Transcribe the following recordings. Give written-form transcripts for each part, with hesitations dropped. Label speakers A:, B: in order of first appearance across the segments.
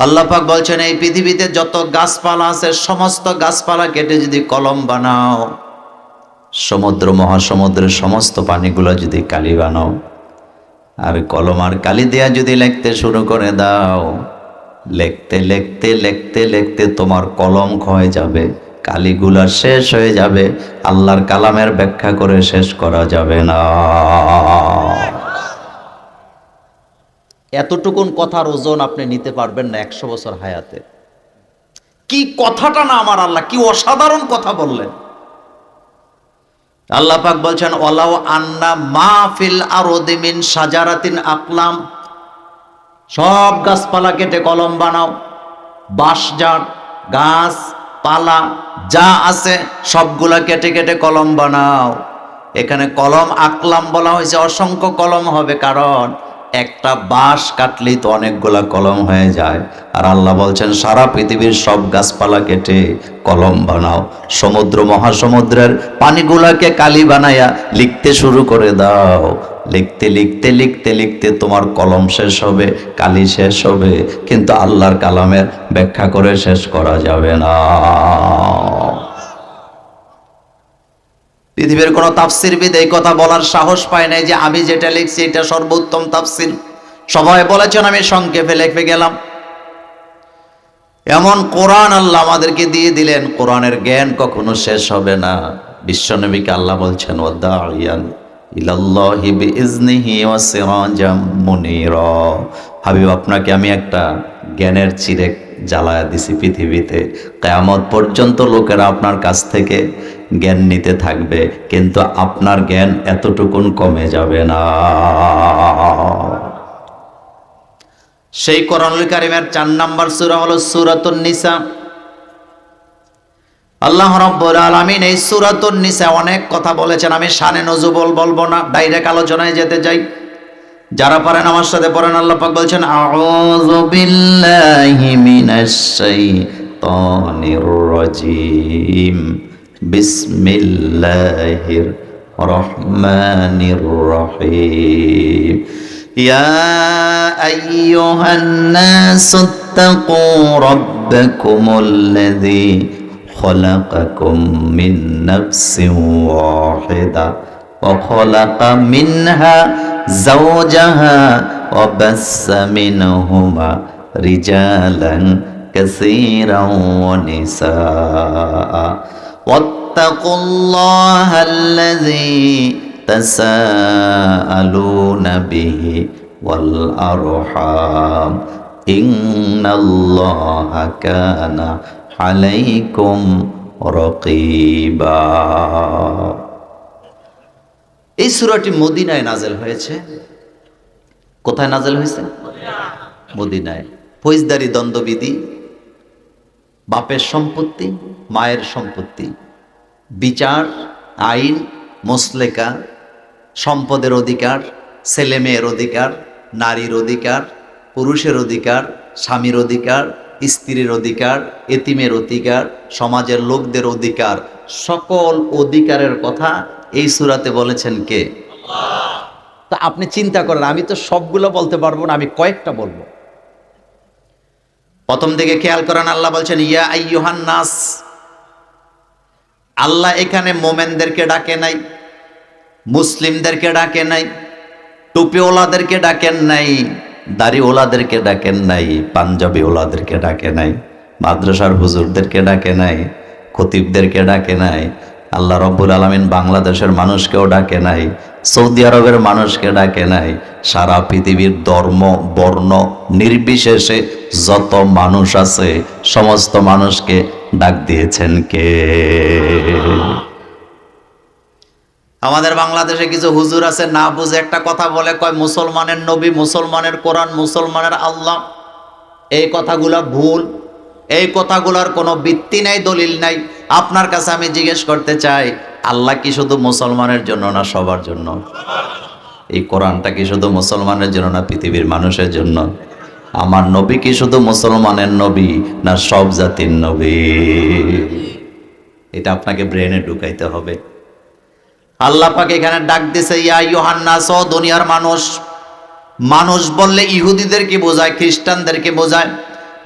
A: আল্লাহ পাক বলছেন এই পৃথিবীতে যত গাছপালা আছে সমস্ত গাছপালা কেটে যদি কলম বানাও, সমুদ্র মহাসমুদ্রের সমস্ত পানিগুলো যদি কালি বানাও, আর কলম আর কালি দেয়া যদি লিখতে শুরু করে দাও, লিখতে লিখতে লিখতে লিখতে তোমার কলম ক্ষয়ে যাবে, কালিগুলা শেষ হয়ে যাবে, আল্লাহর কালামের ব্যাখ্যা করে শেষ করা যাবে না। এতটুকুন কথার ওজন আপনি নিতে পারবেন না 100 বছর হায়াতে। কি কথাটা না আমার আল্লাহ, কি অসাধারণ কথা বললেন। আল্লাহ পাক বলছেন ওয়ালাউ আন্না মা ফিল আরদি মিন শাজারাতিন আকলাম, সব গাছপালা কেটে কলম বানাও, বাঁশঝাড় গাছ পালা যা আছে সবগুলা কেটে কেটে কলম বানাও। এখানে কলম আকলাম বলা হয়েছে, অসংখ্য কলম হবে, কারণ একটা বাঁশ কাটলেই তো অনেকগুলা কলম হয়ে যায়। আর আল্লাহ বলছেন সারা পৃথিবীর সব গাছপালা কেটে কলম বানাও, সমুদ্র মহাসমুদ্রের পানিগুলাকে কালি বানায়া লিখতে শুরু করে দাও। লিখতে লিখতে লিখতে লিখতে তোমার কলম শেষ হবে, কালি শেষ হবে, কিন্তু আল্লাহর কালামের ব্যাখ্যা করে শেষ করা যাবে না। পৃথিবীর কোন তাফসিরবিদ এই কথা বলার সাহস পায় নাই যে আমি যেটা লিখছি এটা সর্বোত্তম তাফসির। সবাই বলেছেন আমি সংক্ষেপে লিখে গেলাম। এমন কোরআন আল্লাহ আমাদেরকে দিয়ে দিলেন, কোরআনের জ্ঞান কখনো শেষ হবে না। বিশ্বনবীকে আল্লাহ বলছেন ওয়াদাইয়ান ইলাল্লাহি বিইজনিহি ওয়া সিরাজাম মুনীরা। হাবিব, আপনাকে আমি একটা জ্ঞানের চিরেক জ্বালায়া দিছি পৃথিবীতে, কিয়ামত পর্যন্ত লোকেরা আপনার কাছ থেকে জ্ঞান নিতে থাকবে, কিন্তু আপনার জ্ঞান এতটুকুন কমে যাবে না। সেই কোরআনুল কারীমের 4 নম্বর সূরা হলো সূরাতুন নিসা। আল্লাহ রাব্বুল আলামিন এই সূরাতুন নিসা অনেক কথা বলেছেন, আমি শানে নজুবল বলবো না, ডাইরেক্ট আলোচনায় যেতে যাই। যারা পারেন আমার সাথে পড়েন। আল্লাহ পাক বলছেন আউযু বিল্লাহি মিনাশ শাইতানির রাজীম, বিসমিল্লাহির রহমানির রহিম। ইয়া আইয়ুহান নাসুত্তাকু রাব্বাকুমুল্লাযী খলাকাকুম মিন নাফসিন ওয়াহিদা ওয়া খলাকা মিনহা যাওজাহা ওয়া বাসসা মিনহুমা রিজালান কাসীরান ওয়া নিসা ওয়াত্তাকুল্লাহাল্লাযী তাসাআলুনা বিহি ওয়াল আরহাম ইন্নাল্লাহা কানা আলাইকুম রাকীবা। এই সূরাটি মদিনায় নাযিল হয়েছে। কোথায় নাযিল হয়েছে? মদিনায়। ফৌজদারি দ্বন্দ্ববিধি, বাপের সম্পত্তি মায়ের সম্পত্তি, বিচার আইন মুসলেকা, সম্পদের অধিকার, ছেলে মেয়ের অধিকার, নারীর অধিকার, পুরুষের অধিকার, স্বামীর অধিকার, স্ত্রীর অধিকার, এতিমের অধিকার, সমাজের লোকদের অধিকার, সকল অধিকারের কথা এই সূরাতে বলেছেন কে? আল্লাহ। তা আপনি চিন্তা করেন, আমি তো সবগুলো বলতে পারবো না, আমি কয়েকটা বলবো। প্রথম দিকে খেয়াল করেন, আল্লাহ বলছেন ইয়া আইয়ুহান নাস। আল্লাহ এখানে মোমেনদেরকে ডাকে নাই, মুসলিমদেরকে ডাকে নাই, টুপিওয়ালাদেরকে ডাকেন নাই, দাড়িওয়ালাদেরকে ডাকেন নাই, পাঞ্জাবিওয়ালাদেরকে ডাকে নাই, মাদ্রাসার হুজুরদেরকে ডাকে নাই, খতিবদেরকে ডাকে নাই। আল্লাহ রব্বুল আলামিন বাংলাদেশের মানুষকেও ডাকে নাই, সৌদি আরবের মানুষকে ডাকে নাই। সারা পৃথিবীর ধর্ম বর্ণ নির্বিশেষে যত মানুষ আছে সমস্ত মানুষকে ডাক দিয়েছেন কে? আমাদের বাংলাদেশে কিছু হুজুর আছে, না বুঝে একটা কথা বলে, কয় মুসলমানের নবী, মুসলমানের কোরআন, মুসলমানের আল্লাহ। এই কথাগুলা ভুল, এই কথাগুলার কোনো ভিত্তি নাই, দলিল নাই। আপনার কাছে আমি জিজ্ঞেস করতে চাই, আল্লাহ কি শুধু মুসলমানের জন্য না সবার জন্য? এই কোরআনটা কি শুধু মুসলমানের জন্য না পৃথিবীর মানুষের জন্য? আমার নবী কি শুধু মুসলমানের নবী না সব জাতির নবী? এটা আপনাকে ব্রেনে ঢুকাইতে হবে। আল্লাহ পাক এখানে ডাক দিছে ইয়া আইয়ুহান নাস, ও দুনিয়ার মানুষ। মানুষ বললে ইহুদিদেরকে বোঝায়, খ্রিস্টানদেরকে বোঝায়।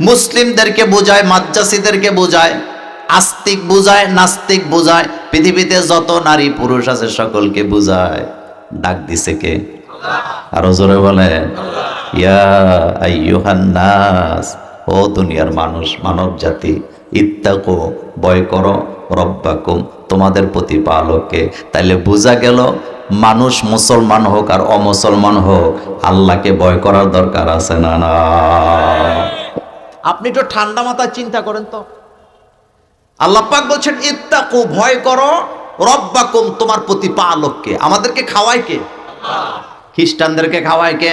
A: মুসলিমদেরকে বোঝায়, মাদ্রাসীদেরকে বোঝায়, আস্তিক বোঝায়, নাস্তিক বোঝায়, পৃথিবীতে যত নারী পুরুষ আছে সকলকে বোঝায়। ডাক দিছে কে? আরো জোরে বলেন, ইয়া আইয়ুহান নাস, ও দুনিয়ার মানুষ, মানব জাতি, ইত্তাকু, ভয় করো, রব্বাকুম, তোমাদের প্রতিপালককে। তাইলে বোঝা গেল মানুষ মুসলমান হোক আর অমুসলমান হোক, আল্লাহকে ভয় করার দরকার আছে না? না। আপনি একটু ঠান্ডা মাথায় চিন্তা করেন তো। আল্লাহ পাক বলছেন ইত্তাকু, ভয় করো, রব্বাকুম, তোমার প্রতিপালককে। আমাদেরকে খাওয়ায় কে? খ্রিস্টানদেরকে খাওয়ায় কে?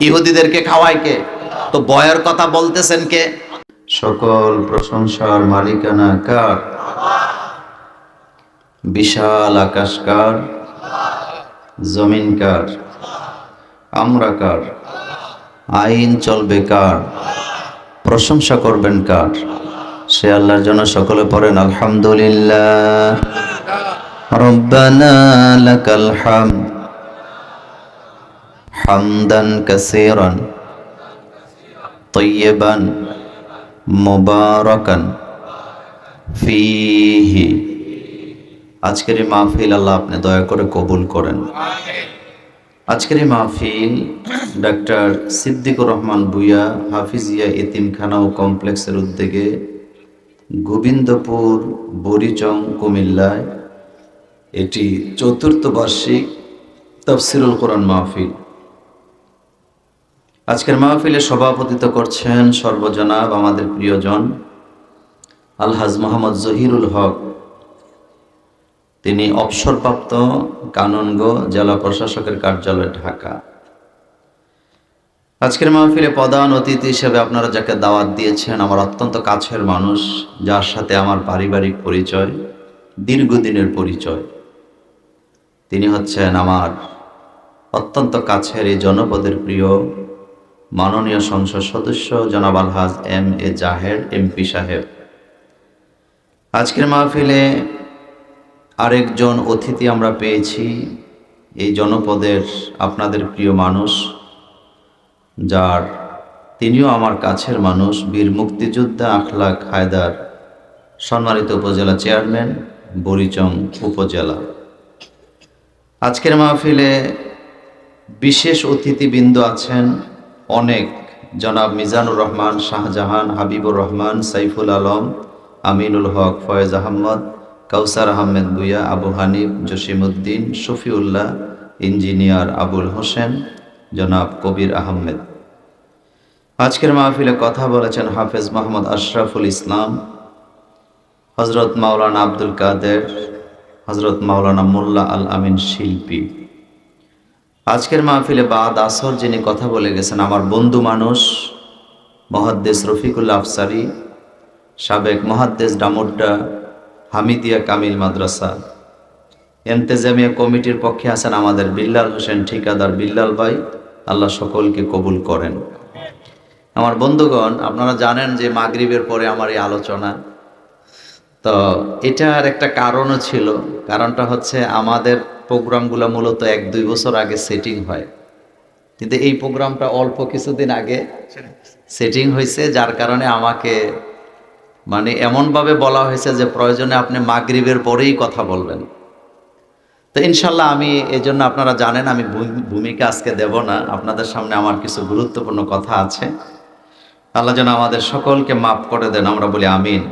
A: ইহুদিদেরকে খাওয়ায় কে? তো ভয়ের কথা বলতেছেন কে? সকল প্রশংসার মালিকানা কার? বিশাল আকাশ কার? জমিন কার? আমরা কার? আইন চলবে কার? প্রশংসা করবেন কার? সে আল্লাহর জন্য সকলে পড়েন আলহামদুলিল্লাহ। রব্বানা লাকাল হামদ হামদান কাসীরান তাইয়িবান মুবারাকান ফীহি। আজকের এই মাহফিল আল্লাহ আপনি দয়া করে কবুল করেন। আজকের এই মাহফিল ডাক্তার সিদ্দিকুর রহমান ভূঁইয়া হাফিজিয়া এতিমখানা ও কমপ্লেক্সের উদ্যোগে গোবিন্দপুর বরিচং কুমিল্লায় এটি ৪র্থ বার্ষিক তাফসিরুল কোরআন মাহফিল। আজকের মাহফিলে সভাপতিত্ব করছেন সর্বজনাব আমাদের প্রিয়জন আলহাজ মোহাম্মদ জহিরুল হক। তিনি অবসরপ্রাপ্ত কানুনগো জেলা প্রশাসকের কার্যালয়, ঢাকা। আজকের মাহফিলে প্রধান অতিথি হিসেবে আপনারা যাকে দাওয়াত দিয়েছেন, আমার অত্যন্ত কাছের মানুষ, যার সাথে আমার পারিবারিক পরিচয়, দীর্ঘদিনের পরিচয়। তিনি হচ্ছেন আমার অত্যন্ত কাছের এই জনপদের প্রিয় মাননীয় সংসদ সদস্য জনাব আলহাজ এম এ জাহের এমপি সাহেব। আজকের মাহফিলে আরেকজন অতিথি আমরা পেয়েছি, এই জনপদের আপনাদের প্রিয় মানুষ, যার তিনিও আমার কাছের মানুষ, বীর মুক্তিযোদ্ধা আখলাক হায়দার, সম্মানিত উপজেলা চেয়ারম্যান, বরিচং উপজেলা। আজকের মাহফিলে বিশেষ অতিথিবৃন্দ আছেন অনেক, জনাব মিজানুর রহমান, শাহজাহান, হাবিবুর রহমান, সাইফুল আলম, আমিনুল হক, ফয়েজ আহমদ, কাউসার আহমেদ ভূঁইয়া, আবু হানিফ, জসিমউদ্দিন, শফিউল্লাহ, ইঞ্জিনিয়ার আবুল হোসেন, জনাব কবির আহমেদ। আজকের মাহফিলে কথা বলেছেন হাফেজ মোহাম্মদ আশরাফুল ইসলাম, হজরত মাওলানা আব্দুল কাদের, হজরত মাওলানা মোল্লা আল আমিন শিল্পী। আজকের মাহফিলে বাদ আসর যিনি কথা বলে গেছেন আমার বন্ধু মানুষ, মুহাদ্দিস রফিকুল্লাহ আফসারি, সাবেক মুহাদ্দিস ডামুড্ডা হামিদিয়া কামিল মাদ্রাসা। ইন্তেজামিয়া কমিটির পক্ষে আছেন আমাদের বিল্লাল হোসেন ঠিকাদার, বিল্লাল ভাই, আল্লাহ সকলকে কবুল করেন। আমার বন্ধুগণ, আপনারা জানেন যে মাগরিবের পরে আমার এই আলোচনা, তো এটার একটা কারণও ছিল। কারণটা হচ্ছে আমাদের প্রোগ্রামগুলো মূলত 1-2 বছর আগে সেটিং হয়, কিন্তু এই প্রোগ্রামটা অল্প কিছুদিন আগে সেটিং হয়েছে, যার কারণে আমাকে মানে এমনভাবে বলা হয়েছে যে প্রয়োজনে আপনি মাগরিবের পরেই কথা বলবেন। তো ইনশাল্লাহ আমি এই জন্য, আপনারা জানেন আমি ভূমিকা আজকে দেব না, আপনাদের সামনে আমার কিছু গুরুত্বপূর্ণ কথা আছে। আল্লাহ যেন আমাদের সকলকে মাফ করে দেন, আমরা বলি আমিন।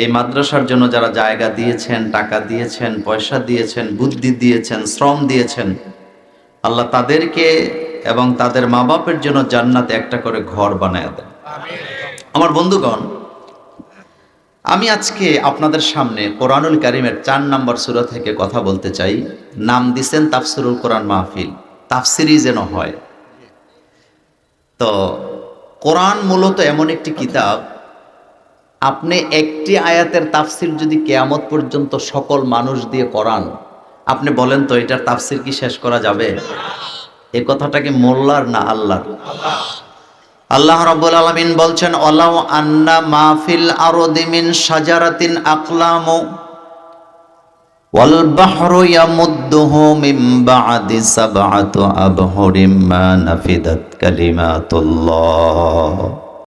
A: এই মাদ্রাসার জন্য যারা জায়গা দিয়েছেন, টাকা দিয়েছেন, পয়সা দিয়েছেন, বুদ্ধি দিয়েছেন, শ্রম দিয়েছেন, আল্লাহ তাদেরকে এবং তাদের মা বাপের জন্য জান্নাতে একটা করে ঘর বানায় দেন। আমার বন্ধুগণ, আমি আজকে আপনাদের সামনে কোরআনুল কারীমের 4 নম্বর সূরা থেকে কথা বলতে চাই। নাম দিছেন তাফসিরুল কোরআন মাহফিল, তাফসিরই যেন হয়। তো কোরআন মূলত এমন একটি কিতাব, আপনি একটি আয়াতের তাফসির যদি কিয়ামত পর্যন্ত সকল মানুষ দিয়ে করান, আপনি বলেন তো এটার তাফসির কি শেষ করা যাবে? এই কথাটা কি মোল্লার না আল্লাহর? আল্লাহ রাব্বুল আলামিন বলছেন ওয়ালাউ আন্না মা ফিল আরদি মিন শাজারাতিন আকলামু ওয়াল বাহরু ইয়ামুদ্দুহু মিন বা'দি সাব'াতি আবহুরিম মা নাফিদাত কালিমাতুল্লাহ।